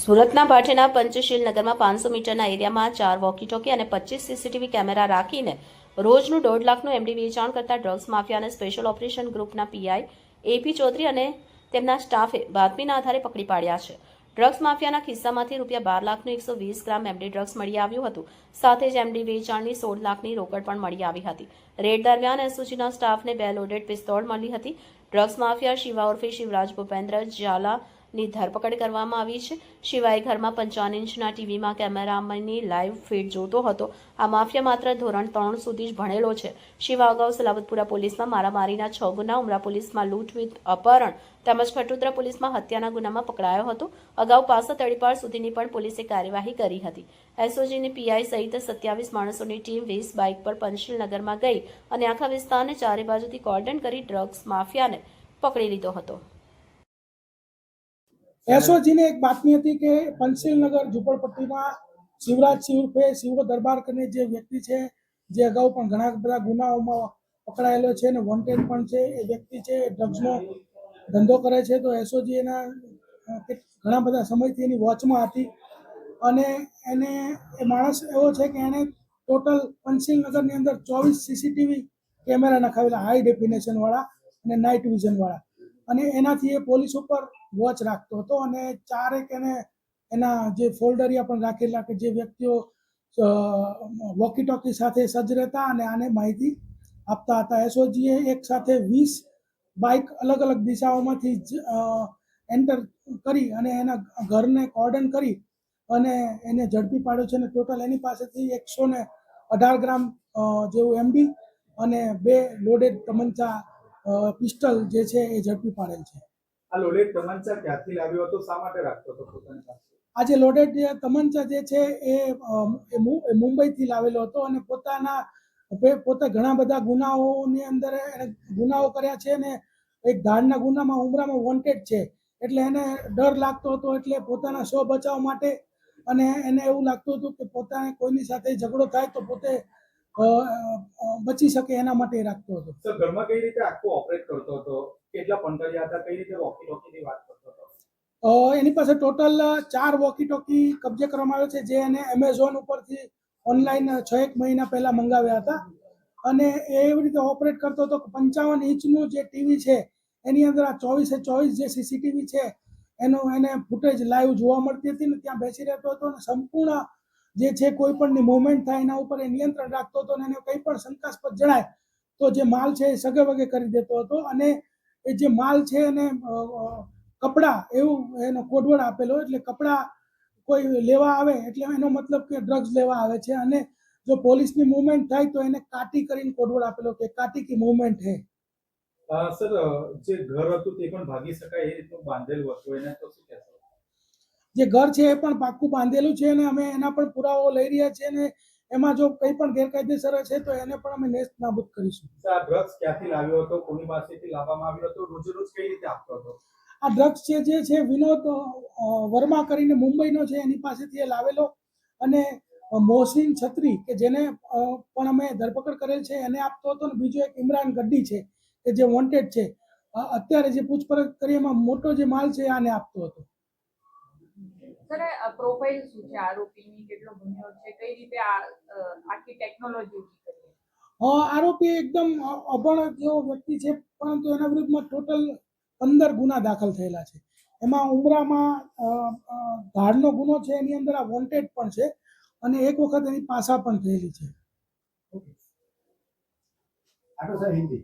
સુરતના ભાટેના પંચશીલ નગરમાં 500 મીટરના એરિયામાં 4 વોકી ટોકી અને 25 સીસીટીવી કેમેરા રાખીને રોજનું 1.5 લાખનું એમડી વેચાણ કરતા ડ્રગ્સ માફિયાને સ્પેશિયલ ઓપરેશન ગ્રુપના પીઆઈ એપી ચૌધરી અને તેમના સ્ટાફે બાતમીના આધારે પકડી પાડ્યા છે. ડ્રગ્સ માફિયાના ખિસ્સામાંથી ₹12 લાખનું 120 ગ્રામ એમડી ડ્રગ્સ મળી આવ્યું હતું. સાથે જ એમડી વેચાણની 16 લાખની રોકડ પણ મળી આવી હતી. રેડ દરમિયાન એસઓજીના સ્ટાફને 2 લોડેડ પિસ્તોલ મળી હતી. ડ્રગ્સ માફિયા શિવા ઉર્ફે શિવરાજ ભૂપેન્દ્ર ઝાલાની ધરપકડ કરવામાં આવી છે. શિવાએ ઘરમાં 55 ઇંચના ટીવીમાં કેમેરામેનની લાઈવ ફીડ જોતો હતો. આ માફિયા માત્ર ધોરણ 3 સુધી જ ભણેલો છે. શિવા અગાઉ સલાબતપુરા પોલીસમાં મારામારીના 6 ગુના, ઉમરા પોલીસમાં લૂંટ વિથ અપહરણ તેમજ ખટોદરા પોલીસમાં હત્યાના ગુનામાં પકડાયો હતો. અગાઉ પાસા તળીપાર સુધીની પણ પોલીસે કાર્યવાહી કરી હતી. એસઓજીની પીઆઈ સહિત 27 માણસોની ટીમ 20 બાઇક પર પંચશીલ નગરમાં ગઈ અને આખા વિસ્તારને ચારે બાજુથી કોર્ડન કરી ડ્રગ્સ માફિયાને પકડી લીધો હતો. એસઓજીને એક બાતમી હતી કે પંચશીલ નગર ઝુંપડપટ્ટીમાં શિવરાજ ઉર્ફે શિવો દરબાર કરીને જે વ્યક્તિ છે, જે અગાઉ પણ ઘણા બધા ગુનાઓમાં પકડાયેલો છે અને વોન્ટેડ પણ છે. એ વ્યક્તિ છે ડ્રગ્સનો ધંધો કરે છે. તો એસઓજી એના ઘણા બધા સમયથી એની વોચમાં હતી અને એને એ માણસ એવો છે કે એણે ટોટલ પંચશીલ નગરની અંદર 24 સીસીટીવી કેમેરા નખાવેલા, હાઈ ડેફિનેશનવાળા અને નાઇટ વિઝનવાળા, અને એનાથી એ પોલીસ ઉપર વોચ રાખતો હતો. અને ચારેક એને એના જે ફોલ્ડરિયા પણ રાખેલા કે જે વ્યક્તિઓ વોકી ટોકી સાથે સજ્જ રહેતા અને આને માહિતી આપતા હતા. એસઓજીએ એક સાથે 20 બાઇક અલગ અલગ દિશાઓમાંથી એન્ટર કરી અને એના ઘરને કોર્ડન કરી અને એને ઝડપી પાડ્યો છે. અને ટોટલ એની પાસેથી 118 ગ્રામ જેવું એમડી અને 2 લોડેડ તમંચા પિસ્ટલ જે છે એ ઝડપી પાડેલ છે. આ લોડેડ તમંચા ક્યાંથી લાવ્યો હતો, શા માટે રાખતો હતો પોતાની પાસે? આ જે લોડેડ તમંચા જે છે એ મુંબઈથી લાવેલો હતો અને પોતે ઘણા બધા ગુનાઓની અંદર ગુનાઓ કર્યા છે અને એક ધાડના ગુનામાં ઉમરામાં વોન્ટેડ છે. એટલે એને ડર લાગતો હતો, એટલે પોતાના સ્વ બચાવ માટે અને એને એવું લાગતું હતું કે પોતાને કોઈની સાથે ઝઘડો થાય તો પોતે બચી શકે એના માટે રાખતો હતો. સર, ઘરમાં કઈ રીતે આખો ઓપરેટ કરતો હતો? કેટલા પંટરિયા હતા? કઈ રીતે વોકી ટોકીની વાત કરતો હતો? એની પાસે ટોટલ 4 વોકી ટોકી કબજે કરવામાં આવ્યો છે, જે એને એમેઝોન ઉપરથી ઓનલાઈન 6-1 મહિના પહેલા મંગાવ્યા હતા. અને એ એવી રીતે ઓપરેટ કરતો હતો કે 55 ઇંચનું જે ટીવી છે એની અંદર આ 24/24 જે સીસીટીવી છે એને ફૂટેજ લાઈવ જોવા મળતી હતી ને ત્યાં બેસી રહેતો હતો અને સંપૂર્ણ જે છે કોઈ પણની મુવમેન્ટ થાય એના ઉપર એ નિયંત્રણ રાખતો હતો. અને એને કંઈ પણ શંકાસ્પદ જણાય તો જે માલ છે એ સગે વગે કરી દેતો હતો. અને એ જે માલ છે એને કપડા એવું એનો કોડવર્ડ આપેલો, એટલે કપડા કોઈ લેવા આવે એટલે એનો મતલબ કે ડ્રગ્સ લેવા આવે છે. અને જો પોલીસની મૂવમેન્ટ થાય તો એને કાટી કરીને કોડવર્ડ આપેલો કે કાટી કી મૂવમેન્ટ હે. સર, જે ઘર હતું તે પણ ભાગી શકાય એ રીતનું બાંધેલું હતું, એને તો શું કહેશો? જે ઘર છે એ પણ પાક્કું બાંધેલું છે અને અમે એના પણ પુરાવો લઈ રહ્યા છીએ અને એમાં જો કંઈ પણ ગેરકાયદેસર છે તો એને પણ અમે નેસ્ત નાબૂદ કરીશું. આ ડ્રગ્સ ક્યાંથી લાવ્યો હતો? કોની પાસેથી લાવવામાં આવ્યો હતો? રોજ રોજ કઈ રીતે આપતો હતો? આ ડ્રગ્સ જે છે વિનોદ વર્મા કરીને મુંબઈનો છે, એની પાસેથી એ લાવેલો. અને મોહસિન છત્રી કે જેને પણ અમે ધરપકડ કરેલ છે એને આપતો હતો. અને બીજો એક ઇમરાન ગડ્ડી છે કે જે વોન્ટેડ છે. અત્યારે જે પૂછપરછ કરી એમાં મોટો જે માલ છે આને આપતો હતો. સર, પ્રોફાઇલ શું છે આરોપીની? કેટલો ભણ્યો છે? કઈ રીતે આખી ટેકનોલોજી ઉભી કરી? આરોપી એકદમ અભણ જેવો વ્યક્તિ છે, પરંતુ એના વિરુદ્ધમાં ટોટલ 15 ગુના દાખલ થયેલા છે. એમાં ઉમરામાં ધાડનો ગુનો છે, એની અંદર આ વોન્ટેડ પણ છે અને એક વખત એની પાસા પણ થયેલી છે. આટલું સર હિન્દી